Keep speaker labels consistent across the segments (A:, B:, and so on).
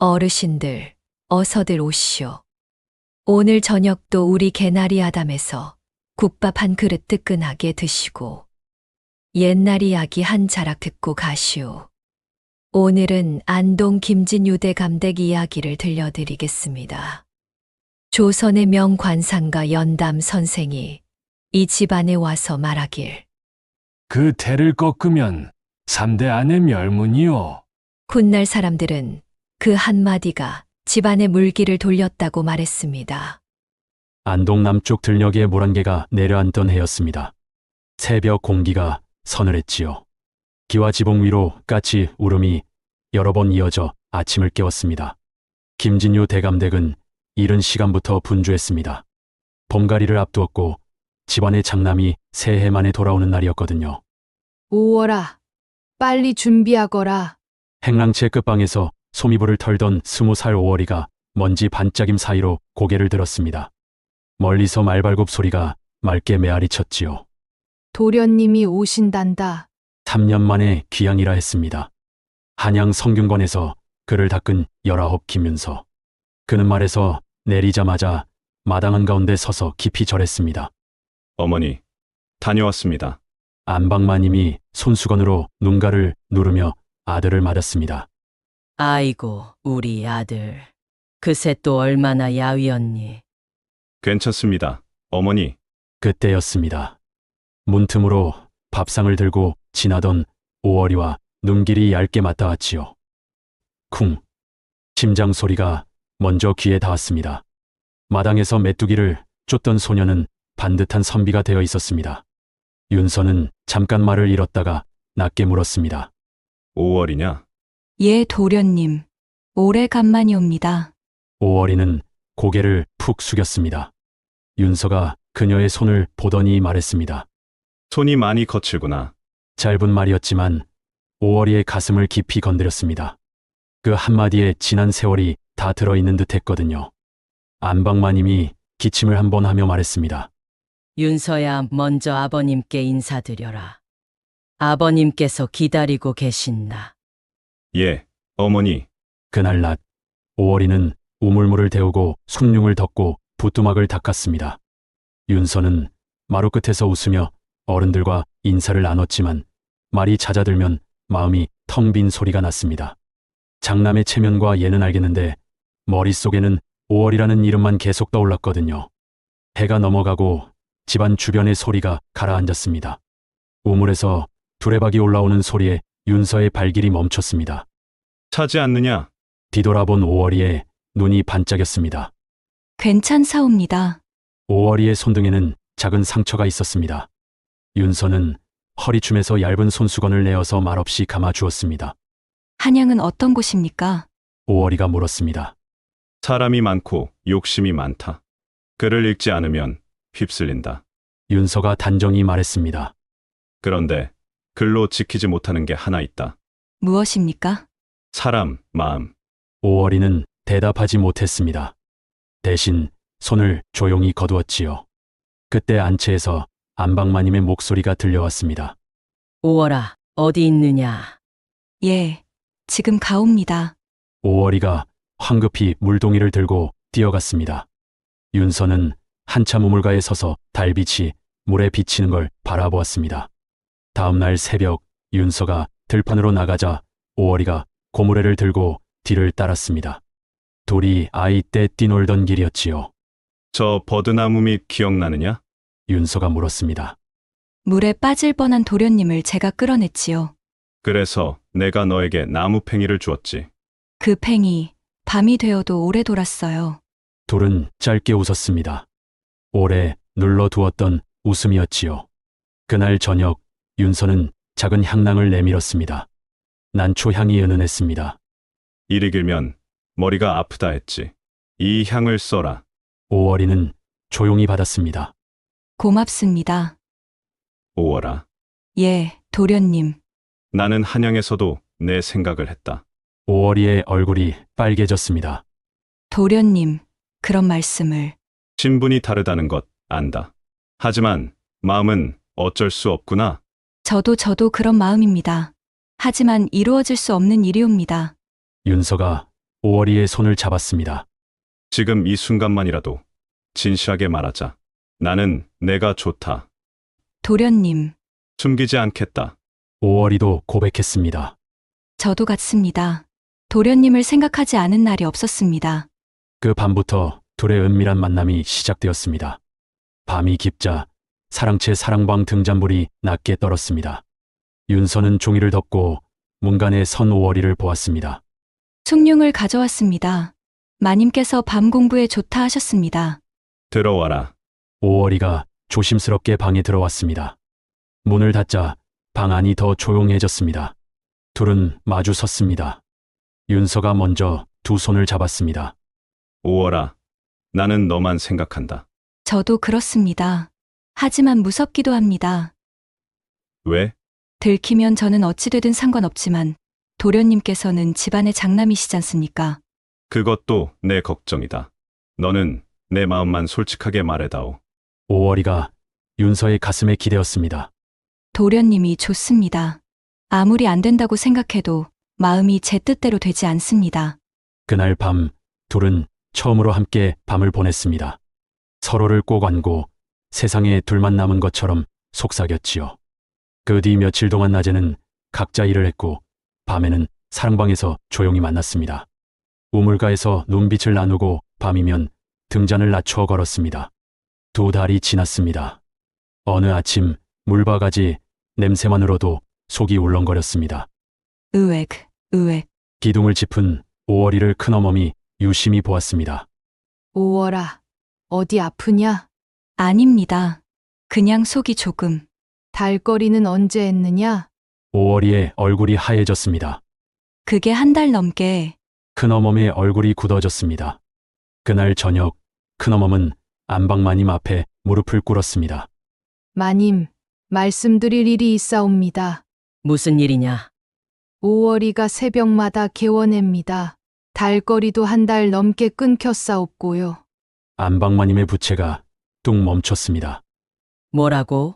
A: 어르신들, 어서들 오시오. 오늘 저녁도 우리 개나리 아담에서 국밥 한 그릇 뜨끈하게 드시고 옛날 이야기 한 자락 듣고 가시오. 오늘은 안동 김진유대 감댁 이야기를 들려드리겠습니다. 조선의 명관상가 연담 선생이 이 집안에 와서 말하길.
B: 그 태를 꺾으면 3대 안의 멸문이요.
A: 훗날 사람들은 그 한마디가 집안의 물기를 돌렸다고 말했습니다.
C: 안동 남쪽 들녘에 물안개가 내려앉던 해였습니다. 새벽 공기가 서늘했지요. 기와 지붕 위로 까치 울음이 여러 번 이어져 아침을 깨웠습니다. 김진유 대감댁은 이른 시간부터 분주했습니다. 봄가리를 앞두었고 집안의 장남이 새해 만에 돌아오는 날이었거든요.
D: 오월아, 빨리 준비하거라.
C: 행랑채 끝방에서 소미불을 털던 20살 오월이가 먼지 반짝임 사이로 고개를 들었습니다. 멀리서 말발굽 소리가 맑게 메아리 쳤지요.
D: 도련님이 오신단다.
C: 3년 만에 귀향이라 했습니다. 한양 성균관에서 그를 닦은 19 김윤서. 그는 말에서 내리자마자 마당 한가운데 서서 깊이 절했습니다.
E: 어머니, 다녀왔습니다.
C: 안방마님이 손수건으로 눈가를 누르며 아들을 맞았습니다.
F: 아이고, 우리 아들. 그새 또 얼마나 야위었니?
E: 괜찮습니다. 어머니,
C: 그때였습니다. 문틈으로 밥상을 들고 지나던 오월이와 눈길이 얇게 맞닿았지요. 쿵! 심장 소리가 먼저 귀에 닿았습니다. 마당에서 메뚜기를 쫓던 소녀는 반듯한 선비가 되어 있었습니다. 윤서는 잠깐 말을 잃었다가 낮게 물었습니다.
E: 5월이냐?
A: 예, 도련님. 오래간만이옵니다.
C: 오월이는 고개를 푹 숙였습니다. 윤서가 그녀의 손을 보더니 말했습니다.
E: 손이 많이 거칠구나.
C: 짧은 말이었지만 오월이의 가슴을 깊이 건드렸습니다. 그 한마디에 지난 세월이 다 들어있는 듯 했거든요. 안방마님이 기침을 한번 하며 말했습니다.
F: 윤서야, 먼저 아버님께 인사드려라. 아버님께서 기다리고 계신다.
E: 예, 어머니.
C: 그날 낮 오월이는 우물물을 데우고 숭늉을 덮고 부뚜막을 닦았습니다. 윤서는 마루 끝에서 웃으며 어른들과 인사를 나눴지만 말이 잦아들면 마음이 텅 빈 소리가 났습니다. 장남의 체면과 예는 알겠는데 머릿속에는 오월이라는 이름만 계속 떠올랐거든요. 해가 넘어가고 집안 주변의 소리가 가라앉았습니다. 우물에서 두레박이 올라오는 소리에 윤서의 발길이 멈췄습니다.
E: 차지 않느냐?
C: 뒤돌아본 오월이의 눈이 반짝였습니다.
A: 괜찮사옵니다.
C: 오월이의 손등에는 작은 상처가 있었습니다. 윤서는 허리춤에서 얇은 손수건을 내어서 말없이 감아주었습니다.
A: 한양은 어떤 곳입니까?
C: 오월이가 물었습니다.
E: 사람이 많고 욕심이 많다. 글을 읽지 않으면 휩쓸린다.
C: 윤서가 단정히 말했습니다.
E: 그런데 글로 지키지 못하는 게 하나 있다.
A: 무엇입니까?
E: 사람, 마음.
C: 오월이는 대답하지 못했습니다. 대신 손을 조용히 거두었지요. 그때 안채에서 안방마님의 목소리가 들려왔습니다.
F: 오월아, 어디 있느냐?
A: 예, 지금 가옵니다.
C: 오월이가 황급히 물동이를 들고 뛰어갔습니다. 윤서는 한참 우물가에 서서 달빛이 물에 비치는 걸 바라보았습니다. 다음 날 새벽 윤서가 들판으로 나가자 오월이가 고무래를 들고 뒤를 따랐습니다. 둘이 아이 때 뛰놀던 길이었지요.
E: 저 버드나무 밑 기억나느냐?
C: 윤서가 물었습니다.
A: 물에 빠질 뻔한 도련님을 제가 끌어냈지요.
E: 그래서 내가 너에게 나무팽이를 주었지.
A: 그 팽이 밤이 되어도 오래 돌았어요.
C: 둘은 짧게 웃었습니다. 오래 눌러두었던 웃음이었지요. 그날 저녁 윤서는 작은 향낭을 내밀었습니다. 난초 향이 은은했습니다.
E: 이리 길면 머리가 아프다 했지. 이 향을 써라.
C: 오월이는 조용히 받았습니다.
A: 고맙습니다.
E: 5월아.
A: 예, 도련님.
E: 나는 한양에서도 내 생각을 했다.
C: 오월이의 얼굴이 빨개졌습니다.
A: 도련님, 그런 말씀을.
E: 신분이 다르다는 것 안다. 하지만 마음은 어쩔 수 없구나.
A: 저도 그런 마음입니다. 하지만 이루어질 수 없는 일이옵니다.
C: 윤서가 오월이의 손을 잡았습니다.
E: 지금 이 순간만이라도 진실하게 말하자. 나는 내가 좋다.
A: 도련님,
E: 숨기지 않겠다.
C: 오월이도 고백했습니다.
A: 저도 같습니다. 도련님을 생각하지 않은 날이 없었습니다.
C: 그 밤부터 둘의 은밀한 만남이 시작되었습니다. 밤이 깊자 사랑채 사랑방 등잔불이 낮게 떨었습니다. 윤서는 종이를 덮고 문간에 선 오월이를 보았습니다.
A: 숭늉을 가져왔습니다. 마님께서 밤 공부에 좋다 하셨습니다.
E: 들어와라.
C: 오월이가 조심스럽게 방에 들어왔습니다. 문을 닫자 방 안이 더 조용해졌습니다. 둘은 마주 섰습니다. 윤서가 먼저 두 손을 잡았습니다.
E: 오월아, 나는 너만 생각한다.
A: 저도 그렇습니다. 하지만 무섭기도 합니다.
E: 왜?
A: 들키면 저는 어찌되든 상관없지만 도련님께서는 집안의 장남이시지 않습니까?
E: 그것도 내 걱정이다. 너는 내 마음만 솔직하게 말해다오.
C: 오월이가 윤서의 가슴에 기대었습니다.
A: 도련님이 좋습니다. 아무리 안 된다고 생각해도 마음이 제 뜻대로 되지 않습니다.
C: 그날 밤 둘은 처음으로 함께 밤을 보냈습니다. 서로를 꼭 안고 세상에 둘만 남은 것처럼 속삭였지요. 그 뒤 며칠 동안 낮에는 각자 일을 했고 밤에는 사랑방에서 조용히 만났습니다. 우물가에서 눈빛을 나누고 밤이면 등잔을 낮추어 걸었습니다. 두 달이 지났습니다. 어느 아침 물바가지 냄새만으로도 속이 울렁거렸습니다.
A: 의액.
C: 기둥을 짚은 오월이를 큰어멈이 유심히 보았습니다.
D: 오월아, 어디 아프냐?
A: 아닙니다. 그냥 속이 조금.
D: 달거리는 언제 했느냐?
C: 오월이의 얼굴이 하얘졌습니다.
A: 그게 한 달 넘게.
C: 큰어멈의 얼굴이 굳어졌습니다. 그날 저녁 큰어멈은 안방마님 앞에 무릎을 꿇었습니다.
D: 마님, 말씀드릴 일이 있사옵니다.
F: 무슨 일이냐?
D: 오월이가 새벽마다 개원합니다. 달거리도 한 달 넘게 끊겼사옵고요.
C: 안방마님의 부채가 뚝 멈췄습니다.
F: 뭐라고?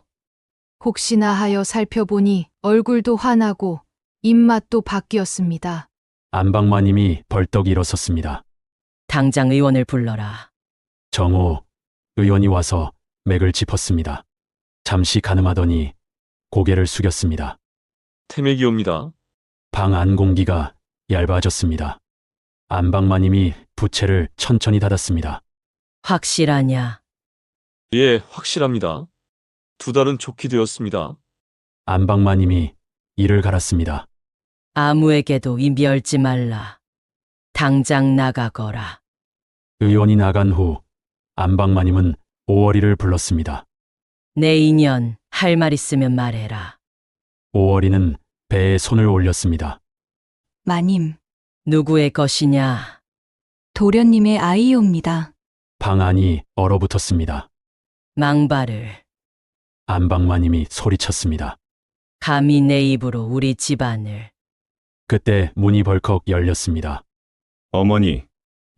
D: 혹시나 하여 살펴보니 얼굴도 환하고 입맛도 바뀌었습니다.
C: 안방마님이 벌떡 일어섰습니다.
F: 당장 의원을 불러라.
C: 정호 의원이 와서 맥을 짚었습니다. 잠시 가늠하더니 고개를 숙였습니다.
G: 태맥이옵니다.
C: 방 안 공기가 얇아졌습니다. 안방마님이 부채를 천천히 닫았습니다.
F: 확실하냐?
G: 예, 확실합니다. 2달은 좋게 되었습니다.
C: 안방마님이 이를 갈았습니다.
F: 아무에게도 입 열지 말라. 당장 나가거라.
C: 의원이 나간 후 안방마님은 오월이를 불렀습니다.
F: 내 인연 할 말 있으면 말해라.
C: 오월이는 배에 손을 올렸습니다.
A: 마님,
F: 누구의 것이냐?
A: 도련님의 아이옵니다.
C: 방 안이 얼어붙었습니다.
F: 망발을
C: 안방마님이 소리쳤습니다.
F: 감히 내 입으로 우리 집안을.
C: 그때 문이 벌컥 열렸습니다.
E: 어머니,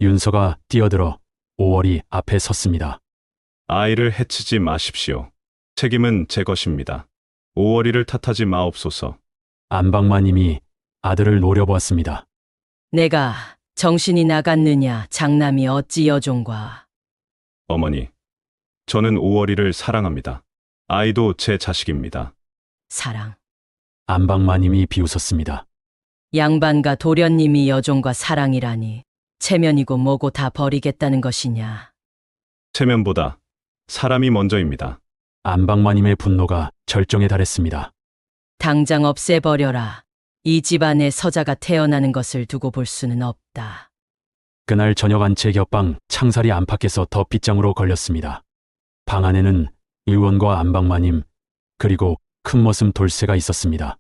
C: 윤서가 뛰어들어 오월이 앞에 섰습니다.
E: 아이를 해치지 마십시오. 책임은 제 것입니다. 오월이를 탓하지 마옵소서.
C: 안방마님이 아들을 노려보았습니다.
F: 내가 정신이 나갔느냐? 장남이 어찌 여종과.
E: 어머니, 저는 오월이를 사랑합니다. 아이도 제 자식입니다.
F: 사랑.
C: 안방마님이 비웃었습니다.
F: 양반과 도련님이 여종과 사랑이라니. 체면이고 뭐고 다 버리겠다는 것이냐?
E: 체면보다 사람이 먼저입니다.
C: 안방마님의 분노가 절정에 달했습니다.
F: 당장 없애버려라. 이 집안에 서자가 태어나는 것을 두고 볼 수는 없다.
C: 그날 저녁 안채 곁방 창살이 안팎에서 더 빗장으로 걸렸습니다. 방 안에는 의원과 안방마님 그리고 큰 머슴 돌쇠가 있었습니다.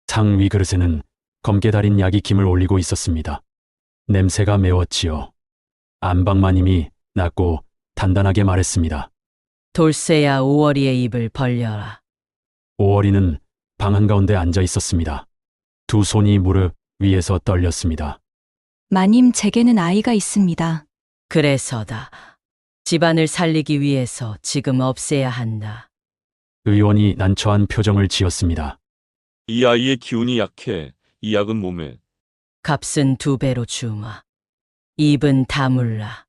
C: 상 위 그릇에는 검게 달인 약이 김을 올리고 있었습니다. 냄새가 매웠지요. 안방마님이 낮고 단단하게 말했습니다.
F: 돌쇠야, 오월이의 입을 벌려라.
C: 오월이는 방 한가운데 앉아 있었습니다. 두 손이 무릎 위에서 떨렸습니다.
A: 마님, 제게는 아이가 있습니다.
F: 그래서다. 집안을 살리기 위해서 지금 없애야 한다.
C: 의원이 난처한 표정을 지었습니다.
G: 이 아이의 기운이 약해. 이 약은 몸에.
F: 값은 2배로 주마. 입은 다물라.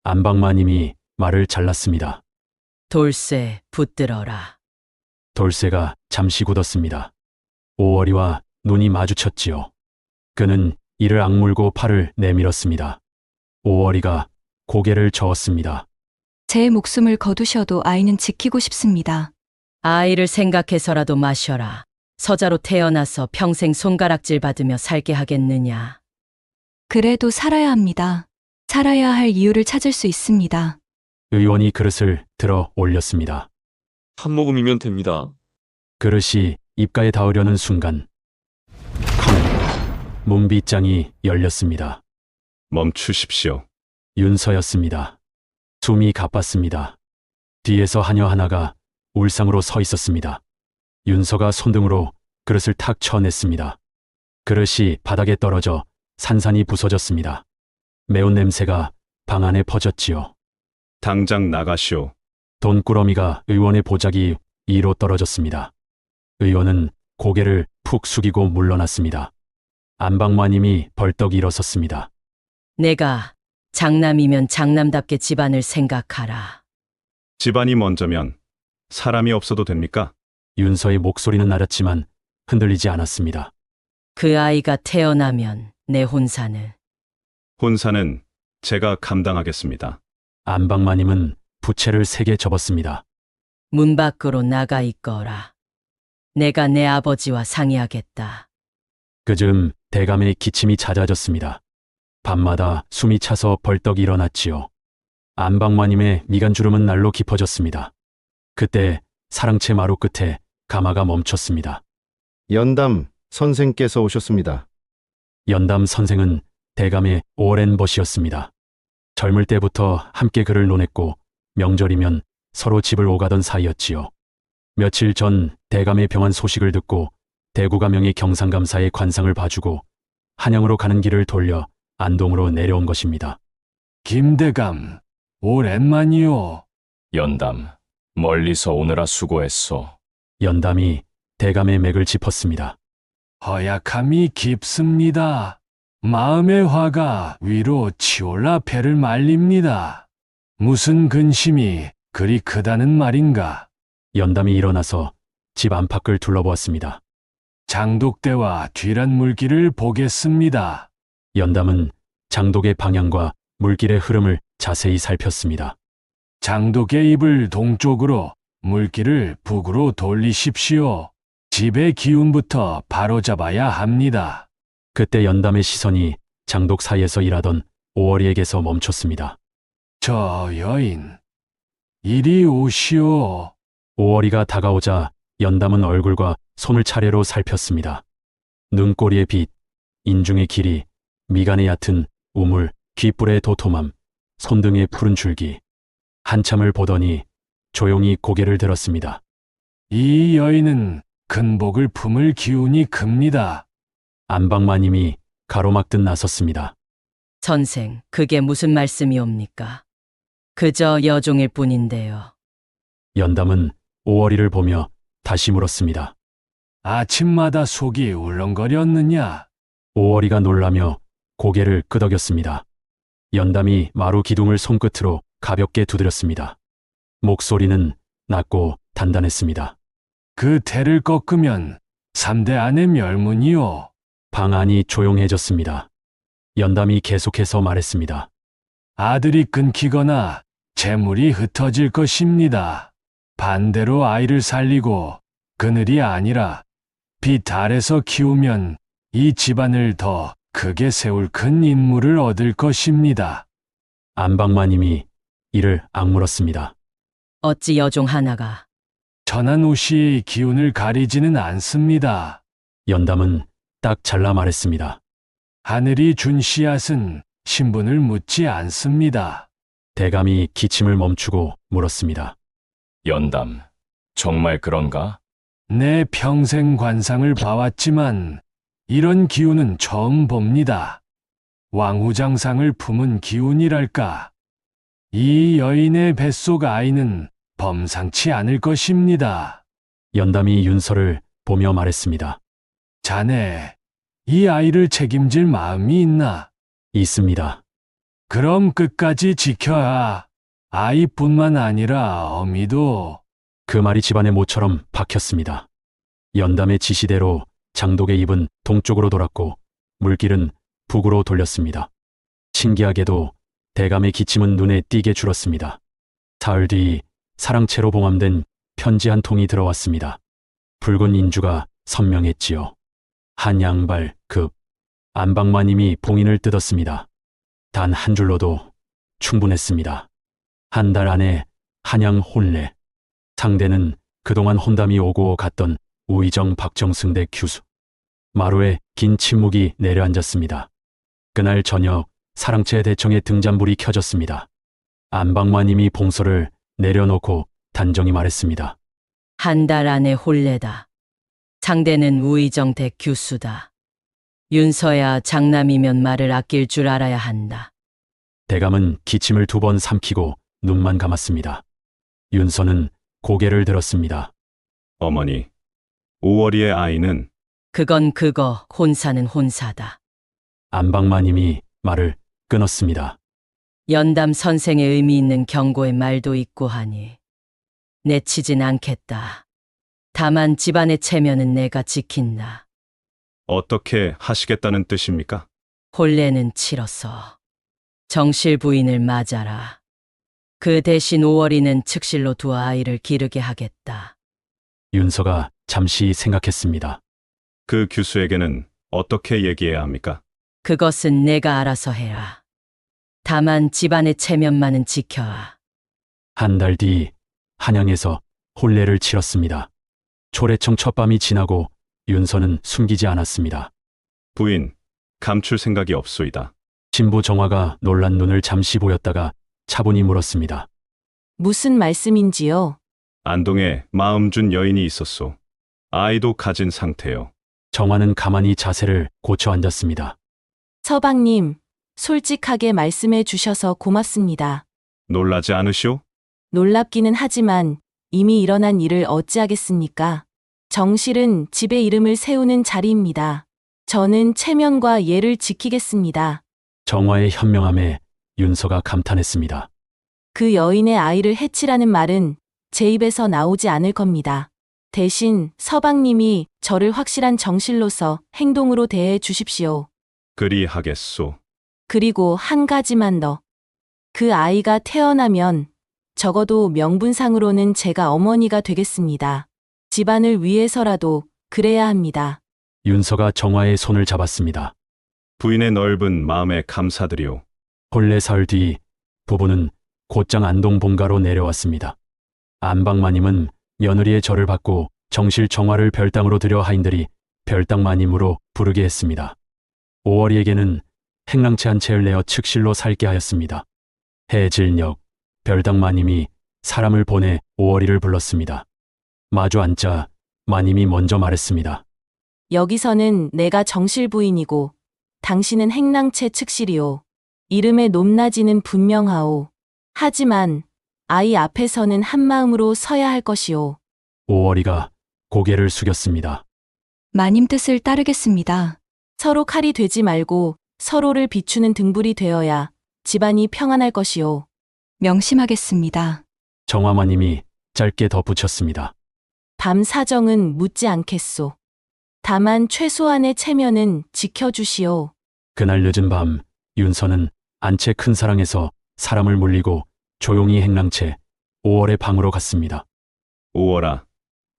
C: 안방마님이 말을 잘랐습니다.
F: 돌쇠 붙들어라.
C: 돌쇠가 잠시 굳었습니다. 오월이와 눈이 마주쳤지요. 그는 이를 악물고 팔을 내밀었습니다. 오월이가 고개를 저었습니다.
A: 제 목숨을 거두셔도 아이는 지키고 싶습니다.
F: 아이를 생각해서라도 마셔라. 서자로 태어나서 평생 손가락질 받으며 살게 하겠느냐.
A: 그래도 살아야 합니다. 살아야 할 이유를 찾을 수 있습니다.
C: 의원이 그릇을 들어 올렸습니다.
G: 한 모금이면 됩니다.
C: 그릇이 입가에 닿으려는 순간 쾅! 문빗장이 열렸습니다.
E: 멈추십시오.
C: 윤서였습니다. 숨이 가빴습니다. 뒤에서 하녀 하나가 울상으로 서 있었습니다. 윤서가 손등으로 그릇을 탁 쳐냈습니다. 그릇이 바닥에 떨어져 산산이 부서졌습니다. 매운 냄새가 방 안에 퍼졌지요.
E: 당장 나가시오.
C: 돈꾸러미가 의원의 보자기 위로 떨어졌습니다. 의원은 고개를 푹 숙이고 물러났습니다. 안방마님이 벌떡 일어섰습니다.
F: 내가 장남이면 장남답게 집안을 생각하라.
E: 집안이 먼저면 사람이 없어도 됩니까?
C: 윤서의 목소리는 나렸지만 흔들리지 않았습니다.
F: 그 아이가 태어나면 내 혼사는
E: 혼사는 제가 감당하겠습니다.
C: 안방마님은 부채를 3개 접었습니다.
F: 문 밖으로 나가 있거라. 내가 내 아버지와 상의하겠다.
C: 그즈음 대감의 기침이 잦아졌습니다. 밤마다 숨이 차서 벌떡 일어났지요. 안방마님의 미간주름은 날로 깊어졌습니다. 그때 사랑채 마루 끝에 가마가 멈췄습니다.
H: 연담 선생께서 오셨습니다.
C: 연담 선생은 대감의 오랜 벗이었습니다. 젊을 때부터 함께 글을 논했고 명절이면 서로 집을 오가던 사이였지요. 며칠 전 대감의 병환 소식을 듣고 대구가명의 경상감사의 관상을 봐주고 한양으로 가는 길을 돌려 안동으로 내려온 것입니다.
B: 김대감, 오랜만이요.
I: 연담, 멀리서 오느라 수고했소.
C: 연담이 대감의 맥을 짚었습니다.
B: 허약함이 깊습니다. 마음의 화가 위로 치올라 배를 말립니다. 무슨 근심이 그리 크다는 말인가?
C: 연담이 일어나서 집 안팎을 둘러보았습니다.
B: 장독대와 뒤란 물길을 보겠습니다.
C: 연담은 장독의 방향과 물길의 흐름을 자세히 살폈습니다.
B: 장독의 입을 동쪽으로, 물길을 북으로 돌리십시오. 집의 기운부터 바로잡아야 합니다.
C: 그때 연담의 시선이 장독 사이에서 일하던 오월이에게서 멈췄습니다.
B: 저 여인, 이리 오시오.
C: 오월이가 다가오자 연담은 얼굴과 손을 차례로 살폈습니다. 눈꼬리의 빛, 인중의 길이, 미간의 얕은 우물, 귓불의 도톰함, 손등의 푸른 줄기. 한참을 보더니 조용히 고개를 들었습니다.
B: 이 여인은 근복을 품을 기운이 큽니다.
C: 안방마님이 가로막듯 나섰습니다.
F: 선생, 그게 무슨 말씀이옵니까? 그저 여종일 뿐인데요.
C: 연담은 오월이를 보며 다시 물었습니다.
B: 아침마다 속이 울렁거렸느냐?
C: 오월이가 놀라며 고개를 끄덕였습니다. 연담이 마루 기둥을 손끝으로 가볍게 두드렸습니다. 목소리는 낮고 단단했습니다.
B: 그 태를 꺾으면 3대 안의 멸문이요.
C: 방 안이 조용해졌습니다. 연담이 계속해서 말했습니다.
B: 아들이 끊기거나 재물이 흩어질 것입니다. 반대로 아이를 살리고 그늘이 아니라 빛 아래서 키우면 이 집안을 더 크게 세울 큰 인물을 얻을 것입니다.
C: 안방마님이 이를 악물었습니다.
F: 어찌 여종 하나가
B: 천한 오씨의 기운을 가리지는 않습니다.
C: 연담은 딱 잘라 말했습니다.
B: 하늘이 준 씨앗은 신분을 묻지 않습니다.
C: 대감이 기침을 멈추고 물었습니다.
I: 연담, 정말 그런가?
B: 내 평생 관상을 봐왔지만 이런 기운은 처음 봅니다. 왕후장상을 품은 기운이랄까. 이 여인의 뱃속 아이는 범상치 않을 것입니다.
C: 연담이 윤서를 보며 말했습니다.
B: 자네, 이 아이를 책임질 마음이 있나?
C: 있습니다.
B: 그럼 끝까지 지켜야 아이뿐만 아니라 어미도.
C: 그 말이 집안의 모처럼 박혔습니다. 연담의 지시대로 장독의 입은 동쪽으로 돌았고 물길은 북으로 돌렸습니다. 신기하게도 대감의 기침은 눈에 띄게 줄었습니다. 사흘 뒤 사랑채로 봉함된 편지 한 통이 들어왔습니다. 붉은 인주가 선명했지요. 한 양발 급 안방마님이 봉인을 뜯었습니다. 단 한 줄로도 충분했습니다. 한 달 안에 한양 혼례. 상대는 그동안 혼담이 오고 갔던 우의정 박정승대 규수. 마루에 긴 침묵이 내려앉았습니다. 그날 저녁 사랑채 대청의 등잔불이 켜졌습니다. 안방마님이 봉서를 내려놓고 단정히 말했습니다.
F: 한 달 안에 혼례다. 상대는 우의정 대규수다. 윤서야 장남이면 말을 아낄 줄 알아야 한다.
C: 대감은 기침을 2번 삼키고 눈만 감았습니다. 윤서는 고개를 들었습니다.
E: 어머니, 5월이의 아이는
F: 그건 그거, 혼사는 혼사다.
C: 안방마님이 말을 끊었습니다.
F: 연담 선생의 의미 있는 경고의 말도 있고 하니 내치진 않겠다. 다만 집안의 체면은 내가 지킨다.
E: 어떻게 하시겠다는 뜻입니까?
F: 혼례는 치러서 정실 부인을 맞아라. 그 대신 5월이는 측실로 두어 아이를 기르게 하겠다.
C: 윤서가 잠시 생각했습니다.
E: 그 규수에게는 어떻게 얘기해야 합니까?
F: 그것은 내가 알아서 해라. 다만 집안의 체면만은 지켜라.
C: 한 달 뒤 한양에서 혼례를 치렀습니다. 초래청 첫밤이 지나고 윤서는 숨기지 않았습니다.
E: 부인, 감출 생각이 없소이다.
C: 신부 정화가 놀란 눈을 잠시 보였다가 차분히 물었습니다.
J: 무슨 말씀인지요?
E: 안동에 마음 준 여인이 있었소. 아이도 가진 상태요.
C: 정화는 가만히 자세를 고쳐 앉았습니다.
J: 서방님, 솔직하게 말씀해 주셔서 고맙습니다.
E: 놀라지 않으시오?
J: 놀랍기는 하지만 이미 일어난 일을 어찌하겠습니까? 정실은 집의 이름을 세우는 자리입니다. 저는 체면과 예를 지키겠습니다.
C: 정화의 현명함에 윤서가 감탄했습니다.
J: 그 여인의 아이를 해치라는 말은 제 입에서 나오지 않을 겁니다. 대신 서방님이 저를 확실한 정실로서 행동으로 대해 주십시오.
E: 그리하겠소.
J: 그리고 한 가지만 더. 그 아이가 태어나면 적어도 명분상으로는 제가 어머니가 되겠습니다. 집안을 위해서라도 그래야 합니다.
C: 윤서가 정화의 손을 잡았습니다.
E: 부인의 넓은 마음에 감사드리오.
C: 혼례 사흘 뒤 부부는 곧장 안동 본가로 내려왔습니다. 안방마님은 며느리의 절을 받고 정실 정화를 별당으로 들여 하인들이 별당마님으로 부르게 했습니다. 5월이에게는 행랑채 한 채를 내어 측실로 살게 하였습니다. 해질녘 별당마님이 사람을 보내 5월이를 불렀습니다. 마주 앉자 마님이 먼저 말했습니다.
J: 여기서는 내가 정실 부인이고 당신은 행랑채 측실이오. 이름의 높낮이는 분명하오. 하지만 아이 앞에서는 한마음으로 서야 할 것이오.
C: 5월이가 고개를 숙였습니다.
A: 마님 뜻을 따르겠습니다.
J: 서로 칼이 되지 말고 서로를 비추는 등불이 되어야 집안이 평안할 것이오.
A: 명심하겠습니다.
C: 정화마님이 짧게 덧붙였습니다.
J: 밤 사정은 묻지 않겠소. 다만 최소한의 체면은 지켜주시오.
C: 그날 늦은 밤 윤서는 안채 큰 사랑에서 사람을 물리고 조용히 행랑채 5월의 방으로 갔습니다.
E: 5월아,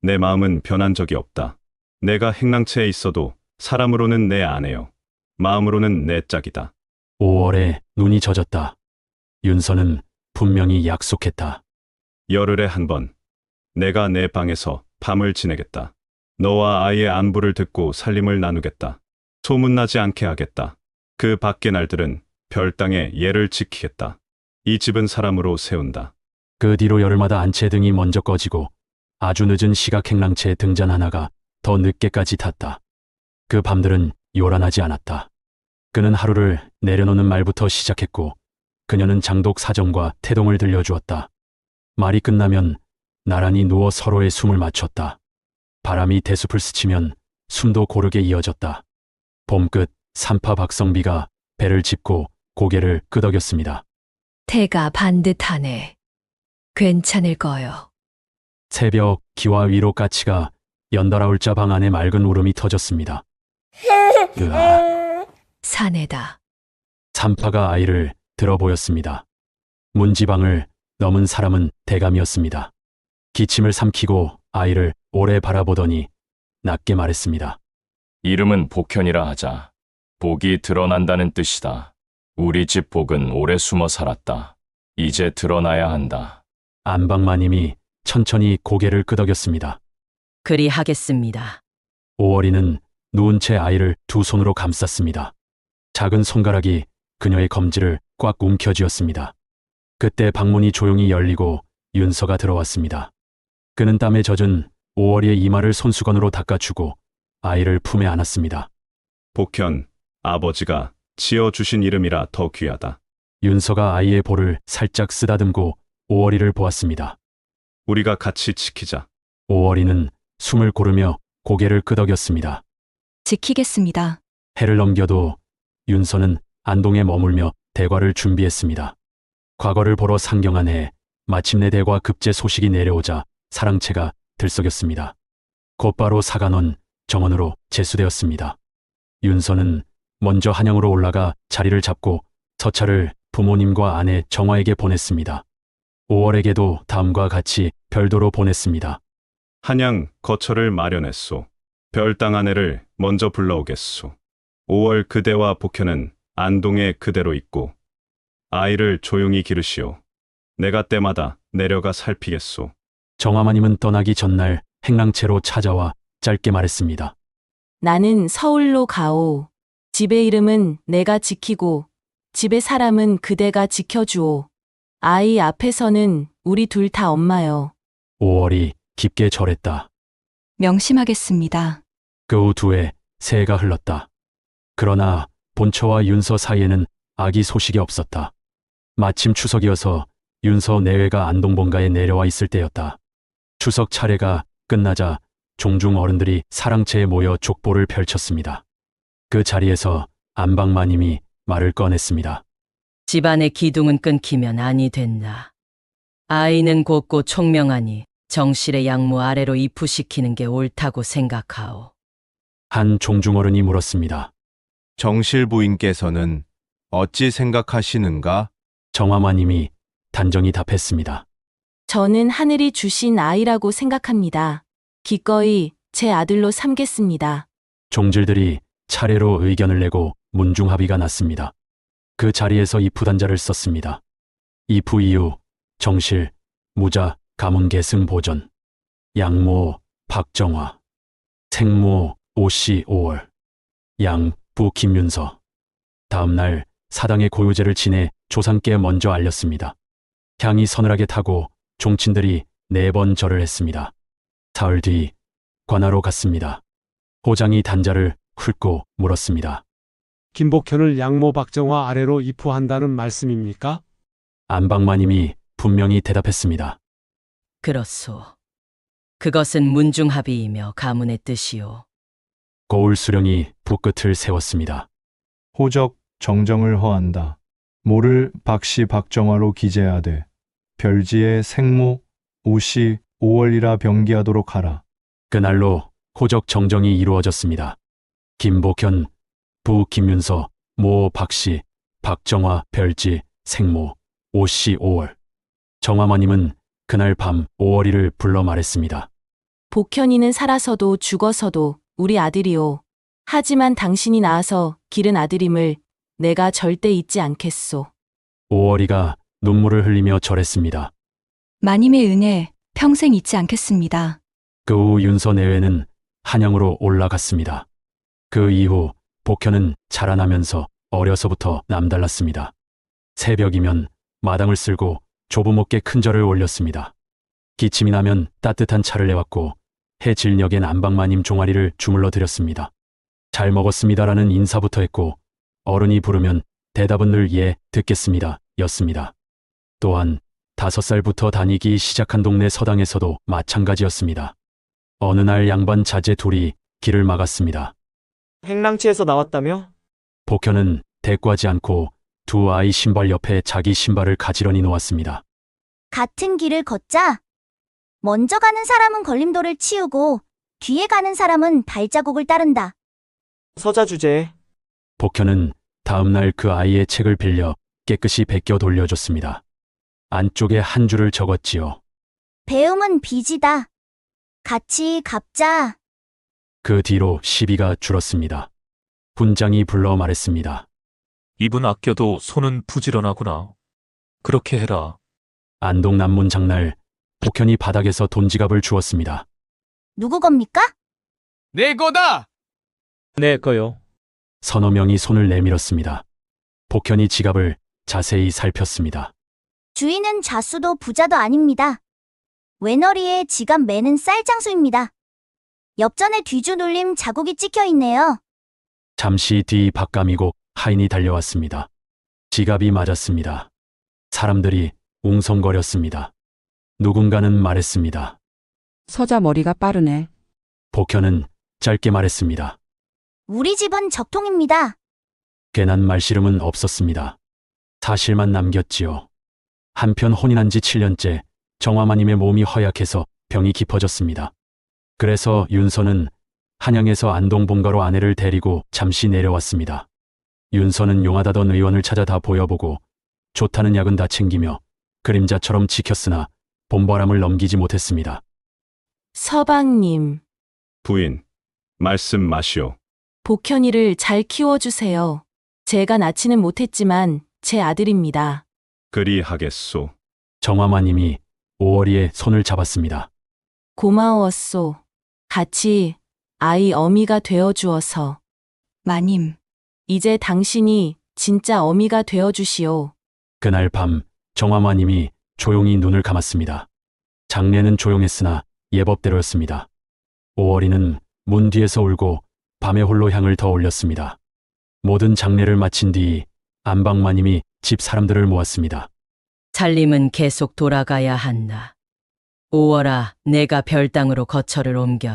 E: 내 마음은 변한 적이 없다. 내가 행랑채에 있어도 사람으로는 내 아내요. 마음으로는 내 짝이다.
C: 5월에 눈이 젖었다. 윤서는 분명히 약속했다.
E: 열흘에 한 번, 내가 내 방에서 밤을 지내겠다. 너와 아이의 안부를 듣고 살림을 나누겠다. 소문나지 않게 하겠다. 그 밖의 날들은 별당의 예를 지키겠다. 이 집은 사람으로 세운다.
C: 그 뒤로 열흘마다 안채 등이 먼저 꺼지고 아주 늦은 시각 행랑채 등잔 하나가 더 늦게까지 탔다. 그 밤들은 요란하지 않았다. 그는 하루를 내려놓는 말부터 시작했고 그녀는 장독 사정과 태동을 들려주었다. 말이 끝나면 나란히 누워 서로의 숨을 맞췄다. 바람이 대숲을 스치면 숨도 고르게 이어졌다. 봄끝 산파 박성비가 배를 짚고 고개를 끄덕였습니다.
K: 태가 반듯하네. 괜찮을 거요.
C: 새벽 기와 위로 까치가 연달아 울자 방 안에 맑은 울음이 터졌습니다. 으아.
K: 사내다.
C: 산파가 아이를 들어 보였습니다. 문지방을 넘은 사람은 대감이었습니다. 기침을 삼키고 아이를 오래 바라보더니 낮게 말했습니다.
I: 이름은 복현이라 하자. 복이 드러난다는 뜻이다. 우리 집 복은 오래 숨어 살았다. 이제 드러나야 한다.
C: 안방마님이 천천히 고개를 끄덕였습니다.
F: 그리하겠습니다.
C: 오월이는 누운 채 아이를 두 손으로 감쌌습니다. 작은 손가락이 그녀의 검지를 꽉 움켜쥐었습니다. 그때 방문이 조용히 열리고 윤서가 들어왔습니다. 그는 땀에 젖은 오월이의 이마를 손수건으로 닦아주고 아이를 품에 안았습니다.
E: 복현, 아버지가 지어주신 이름이라 더 귀하다.
C: 윤서가 아이의 볼을 살짝 쓰다듬고 오월이를 보았습니다.
E: 우리가 같이 지키자.
C: 오월이는 숨을 고르며 고개를 끄덕였습니다.
A: 지키겠습니다.
C: 해를 넘겨도 윤서는 안동에 머물며 대과를 준비했습니다. 과거를 보러 상경한 해 마침내 대과 급제 소식이 내려오자 사랑채가 들썩였습니다. 곧바로 사간원 정원으로 제수되었습니다. 윤서는 먼저 한양으로 올라가 자리를 잡고 서찰을 부모님과 아내 정화에게 보냈습니다. 5월에게도 다음과 같이 별도로 보냈습니다.
E: 한양 거처를 마련했소. 별당 아내를 먼저 불러오겠소. 5월 그대와 복현은 안동에 그대로 있고 아이를 조용히 기르시오. 내가 때마다 내려가 살피겠소.
C: 정화마님은 떠나기 전날 행랑채로 찾아와 짧게 말했습니다.
J: 나는 서울로 가오. 집의 이름은 내가 지키고 집의 사람은 그대가 지켜주오. 아이 앞에서는 우리 둘 다 엄마요.
C: 5월이 깊게 절했다.
A: 명심하겠습니다.
C: 그 후 두 해 새해가 흘렀다. 그러나 본처와 윤서 사이에는 아기 소식이 없었다. 마침 추석이어서 윤서 내외가 안동본가에 내려와 있을 때였다. 추석 차례가 끝나자 종중 어른들이 사랑채에 모여 족보를 펼쳤습니다. 그 자리에서 안방마님이 말을 꺼냈습니다.
F: 집안의 기둥은 끊기면 아니 된다. 아이는 곧고 총명하니 정실의 양무 아래로 입후시키는 게 옳다고 생각하오.
C: 한 종중어른이 물었습니다.
L: 정실 부인께서는 어찌 생각하시는가?
C: 정화마님이 단정히 답했습니다.
J: 저는 하늘이 주신 아이라고 생각합니다. 기꺼이 제 아들로 삼겠습니다.
C: 종질들이 차례로 의견을 내고 문중합의가 났습니다. 그 자리에서 입후단자를 썼습니다. 입후 이후 정실, 무자, 가문 계승 보전, 양모, 박정화, 생모, 오씨 5월, 양부 김윤서. 다음 날 사당의 고요제를 지내 조상께 먼저 알렸습니다. 향이 서늘하게 타고 종친들이 4번 절을 했습니다. 사흘 뒤 관하로 갔습니다. 호장이 단자를 훑고 물었습니다.
M: 김복현을 양모 박정화 아래로 입후한다는 말씀입니까?
C: 안방마님이 분명히 대답했습니다.
F: 그렇소. 그것은 문중합의이며 가문의 뜻이오.
C: 거울 수령이 붓끝을 세웠습니다.
N: 호적 정정을 허한다. 모를 박씨 박정화로 기재하되 별지의 생모 오씨 5월이라 병기하도록 하라.
C: 그날로 호적 정정이 이루어졌습니다. 김복현, 부 김윤서, 모 박씨, 박정화 별지, 생모, 오씨 5월. 정화마님은 그날 밤 5월이를 불러 말했습니다.
J: 복현이는 살아서도 죽어서도 우리 아들이오. 하지만 당신이 낳아서 기른 아들임을 내가 절대 잊지 않겠소.
C: 5월이가 눈물을 흘리며 절했습니다.
A: 마님의 은혜 평생 잊지 않겠습니다.
C: 그 후 윤서 내외는 한양으로 올라갔습니다. 그 이후 복현은 자라나면서 어려서부터 남달랐습니다. 새벽이면 마당을 쓸고 조부모께 큰 절을 올렸습니다. 기침이 나면 따뜻한 차를 내왔고 해질녘엔 안방마님 종아리를 주물러 드렸습니다. 잘 먹었습니다라는 인사부터 했고 어른이 부르면 대답은 늘 예, 듣겠습니다 였습니다. 또한 5살부터 다니기 시작한 동네 서당에서도 마찬가지였습니다. 어느 날 양반 자제 둘이 길을 막았습니다.
O: 행랑치에서 나왔다며?
C: 복현은 대꾸하지 않고 두 아이 신발 옆에 자기 신발을 가지런히 놓았습니다.
O: 같은 길을 걷자. 먼저 가는 사람은 걸림돌을 치우고 뒤에 가는 사람은 발자국을 따른다.
P: 서자 주제.
C: 복현은 다음날 그 아이의 책을 빌려 깨끗이 베껴 돌려줬습니다. 안쪽에 한 줄을 적었지요.
O: 배움은 빚이다. 같이 갚자.
C: 그 뒤로 시비가 줄었습니다. 분장이 불러 말했습니다.
G: 입은 아껴도 손은 부지런하구나. 그렇게 해라.
C: 안동 남문 장날, 복현이 바닥에서 돈지갑을 주었습니다.
O: 누구 겁니까?
P: 내 거다! 내 거요.
C: 서너 명이 손을 내밀었습니다. 복현이 지갑을 자세히 살폈습니다.
O: 주인은 자수도 부자도 아닙니다. 외너리에 지갑 매는 쌀장수입니다. 엽전에 뒤주 눌림 자국이 찍혀 있네요.
C: 잠시 뒤 박감이고 하인이 달려왔습니다. 지갑이 맞았습니다. 사람들이 웅성거렸습니다. 누군가는 말했습니다.
Q: 서자 머리가 빠르네.
C: 복현은 짧게 말했습니다.
O: 우리 집은 적통입니다.
C: 괜한 말씨름은 없었습니다. 사실만 남겼지요. 한편 혼인한 지 7년째 정화마님의 몸이 허약해서 병이 깊어졌습니다. 그래서 윤서는 한양에서 안동 본가로 아내를 데리고 잠시 내려왔습니다. 윤서는 용하다던 의원을 찾아 다 보여보고 좋다는 약은 다 챙기며 그림자처럼 지켰으나 봄바람을 넘기지 못했습니다.
J: 서방님,
E: 부인, 말씀 마시오.
J: 복현이를 잘 키워주세요. 제가 낳지는 못했지만 제 아들입니다.
E: 그리하겠소.
C: 정화마님이 오월이의 손을 잡았습니다.
J: 고마웠소. 같이 아이 어미가 되어주어서.
A: 마님,
J: 이제 당신이 진짜 어미가 되어주시오.
C: 그날 밤 정화마님이 조용히 눈을 감았습니다. 장례는 조용했으나 예법대로였습니다. 오월이는 문 뒤에서 울고 밤에 홀로 향을 더 올렸습니다. 모든 장례를 마친 뒤 안방마님이 집 사람들을 모았습니다.
F: 살림은 계속 돌아가야 한다. 오월아, 내가 별당으로 거처를 옮겨.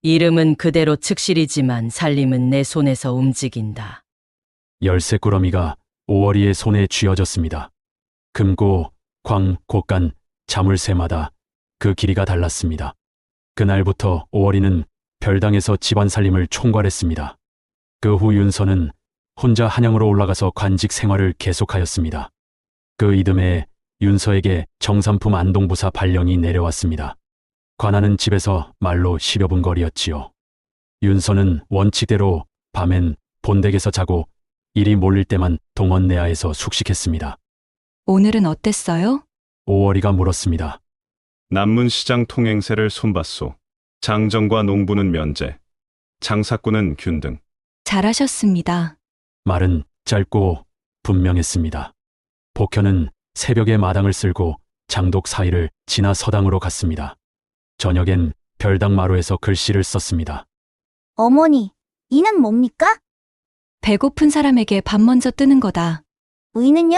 F: 이름은 그대로 측실이지만 살림은 내 손에서 움직인다.
C: 열쇠 꾸러미가 오월이의 손에 쥐어졌습니다. 금고, 광, 곡간, 자물쇠마다 그 길이가 달랐습니다. 그날부터 오월이는 별당에서 집안 살림을 총괄했습니다. 그 후 윤서는 혼자 한양으로 올라가서 관직 생활을 계속하였습니다. 그 이듬해 윤서에게 정삼품 안동부사 발령이 내려왔습니다. 관하는 집에서 말로 10여 분 거리였지요. 윤서는 원칙대로 밤엔 본댁에서 자고 일이 몰릴 때만 동원 내하에서 숙식했습니다.
A: 오늘은 어땠어요?
C: 오월이가 물었습니다.
E: 남문시장 통행세를 손봤소. 장정과 농부는 면제, 장사꾼은 균등.
A: 잘하셨습니다.
C: 말은 짧고 분명했습니다. 복현은 새벽에 마당을 쓸고 장독 사이를 지나 서당으로 갔습니다. 저녁엔 별당 마루에서 글씨를 썼습니다.
O: 어머니, 이는 뭡니까?
A: 배고픈 사람에게 밥 먼저 뜨는 거다.
O: 의는요?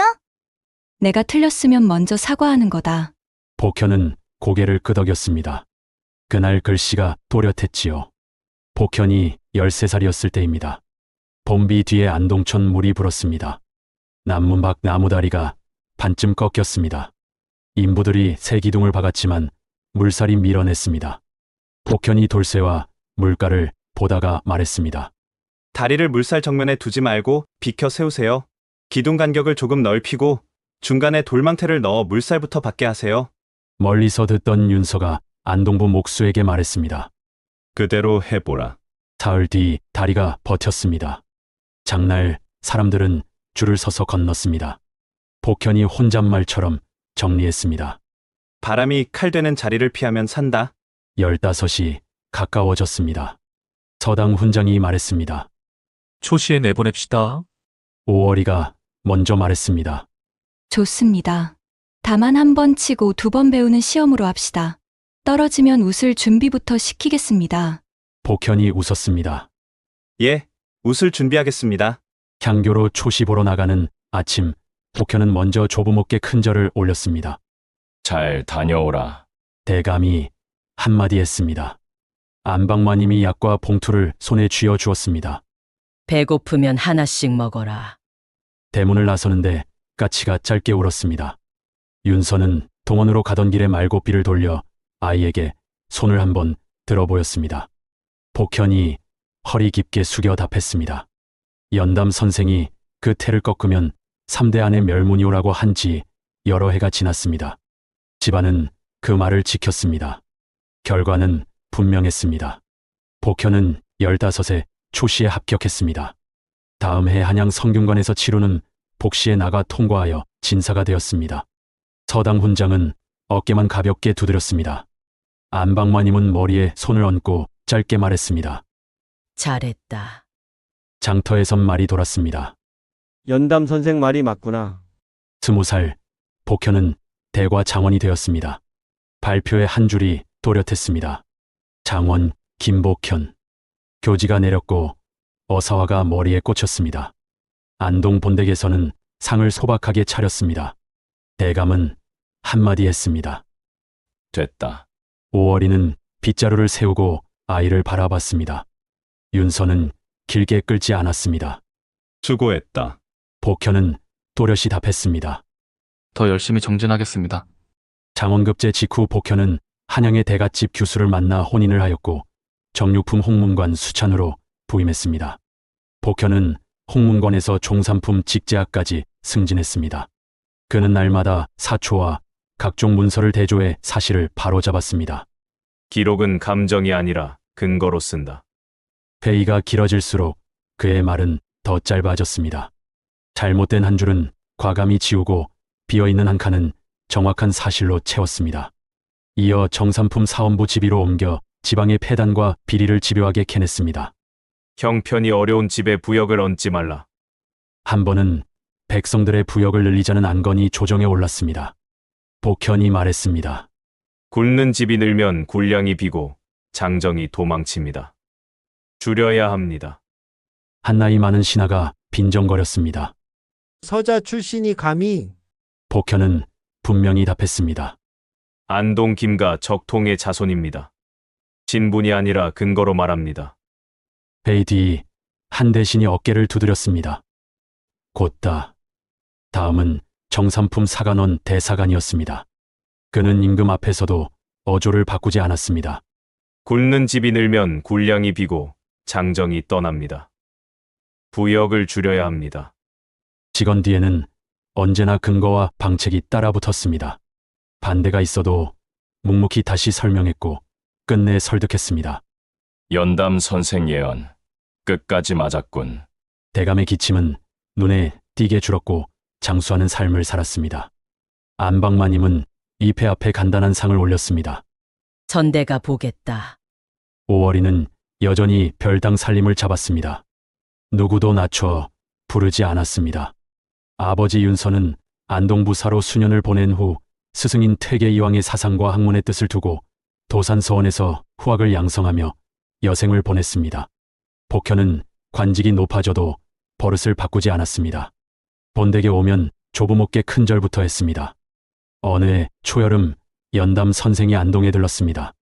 A: 내가 틀렸으면 먼저 사과하는 거다.
C: 복현은 고개를 끄덕였습니다. 그날 글씨가 또렷했지요. 복현이 13살이었을 때입니다. 봄비 뒤에 안동천 물이 불었습니다. 남문 밖 나무다리가 반쯤 꺾였습니다. 인부들이 새 기둥을 박았지만 물살이 밀어냈습니다. 복현이 돌쇠와 물가를 보다가 말했습니다.
P: 다리를 물살 정면에 두지 말고 비켜 세우세요. 기둥 간격을 조금 넓히고 중간에 돌망태를 넣어 물살부터 받게 하세요.
C: 멀리서 듣던 윤서가 안동부 목수에게 말했습니다.
E: 그대로 해보라.
C: 사흘 뒤 다리가 버텼습니다. 장날 사람들은 줄을 서서 건넜습니다. 복현이 혼잣말처럼 정리했습니다.
P: 바람이 칼되는 자리를 피하면 산다.
C: 15이 가까워졌습니다. 서당 훈장이 말했습니다.
G: 초시에 내보냅시다.
C: 오월이가 먼저 말했습니다.
A: 좋습니다. 다만 한 번 치고 2번 배우는 시험으로 합시다. 떨어지면 웃을 준비부터 시키겠습니다.
C: 복현이 웃었습니다.
P: 예, 웃을 준비하겠습니다.
C: 향교로 초시 보러 나가는 아침, 복현은 먼저 조부모께 큰 절을 올렸습니다.
I: 잘 다녀오라.
C: 대감이 한마디 했습니다. 안방마님이 약과 봉투를 손에 쥐어 주었습니다.
F: 배고프면 하나씩 먹어라.
C: 대문을 나서는데 까치가 짧게 울었습니다. 윤서는 동원으로 가던 길에 말고삐를 돌려 아이에게 손을 한번 들어보였습니다. 복현이 허리 깊게 숙여 답했습니다. 연담 선생이 그 태를 꺾으면 3대 안에 멸문이 오라고 한 지 여러 해가 지났습니다. 집안은 그 말을 지켰습니다. 결과는 분명했습니다. 복현은 15세 초시에 합격했습니다. 다음 해 한양 성균관에서 치르는 복시에 나가 통과하여 진사가 되었습니다. 서당 훈장은 어깨만 가볍게 두드렸습니다. 안방마님은 머리에 손을 얹고 짧게 말했습니다.
F: 잘했다.
C: 장터에선 말이 돌았습니다.
M: 연담 선생 말이 맞구나.
C: 20살 복현은 대과 장원이 되었습니다. 발표의 한 줄이 또렷했습니다. 장원 김복현. 교지가 내렸고 어사화가 머리에 꽂혔습니다. 안동 본댁에서는 상을 소박하게 차렸습니다. 대감은 한마디 했습니다.
I: 됐다.
C: 오월이는 빗자루를 세우고 아이를 바라봤습니다. 윤서는 길게 끌지 않았습니다.
E: 수고했다.
C: 복현은 또렷이 답했습니다.
R: 더 열심히 정진하겠습니다.
C: 장원급제 직후 복현은 한양의 대갓집 교수를 만나 혼인을 하였고 정육품 홍문관 수찬으로 부임했습니다. 복현은 홍문관에서 종산품 직제학까지 승진했습니다. 그는 날마다 사초와 각종 문서를 대조해 사실을 바로잡았습니다.
E: 기록은 감정이 아니라 근거로 쓴다.
C: 회의가 길어질수록 그의 말은 더 짧아졌습니다. 잘못된 한 줄은 과감히 지우고 비어있는 한 칸은 정확한 사실로 채웠습니다. 이어 정산품 사원부 지비로 옮겨 지방의 폐단과 비리를 집요하게 캐냈습니다.
E: 형편이 어려운 집에 부역을 얹지 말라.
C: 한 번은 백성들의 부역을 늘리자는 안건이 조정에 올랐습니다. 복현이 말했습니다.
E: 굶는 집이 늘면 군량이 비고 장정이 도망칩니다. 줄여야 합니다.
C: 한나이 많은 신하가 빈정거렸습니다.
M: 서자 출신이 감히.
C: 복현은 분명히 답했습니다.
E: 안동 김가 적통의 자손입니다. 신분이 아니라 근거로 말합니다.
C: 회의 뒤 한 대신이 어깨를 두드렸습니다. 곧다. 다음은 정산품 사관원 대사관이었습니다. 그는 임금 앞에서도 어조를 바꾸지 않았습니다.
E: 굶는 집이 늘면 군량이 비고 장정이 떠납니다. 부역을 줄여야 합니다.
C: 직원 뒤에는 언제나 근거와 방책이 따라붙었습니다. 반대가 있어도 묵묵히 다시 설명했고 끝내 설득했습니다.
I: 연담 선생 예언. 끝까지 맞았군.
C: 대감의 기침은 눈에 띄게 줄었고 장수하는 삶을 살았습니다. 안방마님은 이패 앞에 간단한 상을 올렸습니다.
F: 선대가 보겠다.
C: 오월이는 여전히 별당 살림을 잡았습니다. 누구도 낮춰 부르지 않았습니다. 아버지 윤서는 안동부사로 수년을 보낸 후 스승인 퇴계 이왕의 사상과 학문의 뜻을 두고 도산서원에서 후학을 양성하며 여생을 보냈습니다. 복현은 관직이 높아져도 버릇을 바꾸지 않았습니다. 본댁에 오면 조부모께 큰절부터 했습니다. 어느 해 초여름 연담 선생이 안동에 들렀습니다.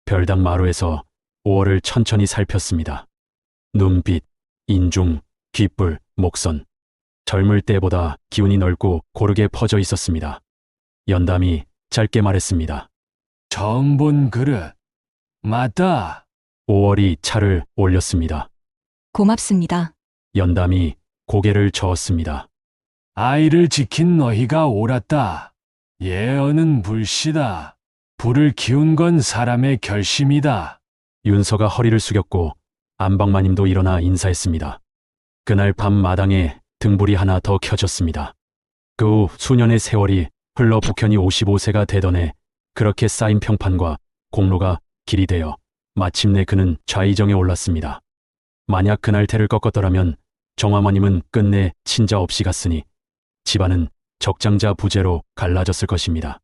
C: 별당 마루에서 5월을 천천히 살폈습니다. 눈빛, 인중, 귓불, 목선. 젊을 때보다 기운이 넓고 고르게 퍼져 있었습니다. 연담이 짧게 말했습니다.
B: 처음 본 그릇. 맞다.
C: 5월이 차를 올렸습니다.
A: 고맙습니다.
C: 연담이 고개를 저었습니다.
B: 아이를 지킨 너희가 옳았다. 예언은 불씨다. 불을 키운 건 사람의 결심이다.
C: 윤서가 허리를 숙였고 안방마님도 일어나 인사했습니다. 그날 밤 마당에 등불이 하나 더 켜졌습니다. 그 후 수년의 세월이 흘러 복현이 55세가 되던 해 그렇게 쌓인 평판과 공로가 길이 되어 마침내 그는 좌의정에 올랐습니다. 만약 그날 태를 꺾었더라면 정화마님은 끝내 친자 없이 갔으니 집안은 적장자 부재로 갈라졌을 것입니다.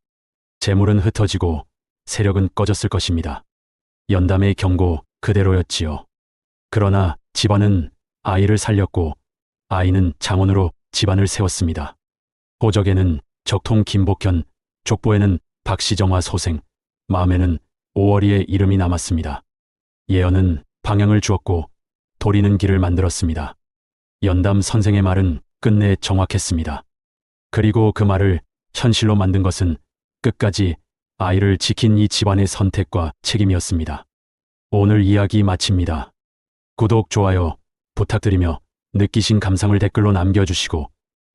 C: 재물은 흩어지고 세력은 꺼졌을 것입니다. 연담의 경고 그대로였지요. 그러나 집안은 아이를 살렸고 아이는 장원으로 집안을 세웠습니다. 호적에는 적통 김복현, 족보에는 박시정화 소생, 마음에는 오월이의 이름이 남았습니다. 예언은 방향을 주었고 도리는 길을 만들었습니다. 연담 선생의 말은 끝내 정확했습니다. 그리고 그 말을 현실로 만든 것은 끝까지 아이를 지킨 이 집안의 선택과 책임이었습니다. 오늘 이야기 마칩니다. 구독, 좋아요 부탁드리며 느끼신 감상을 댓글로 남겨주시고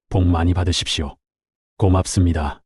C: 복 많이 받으십시오. 고맙습니다.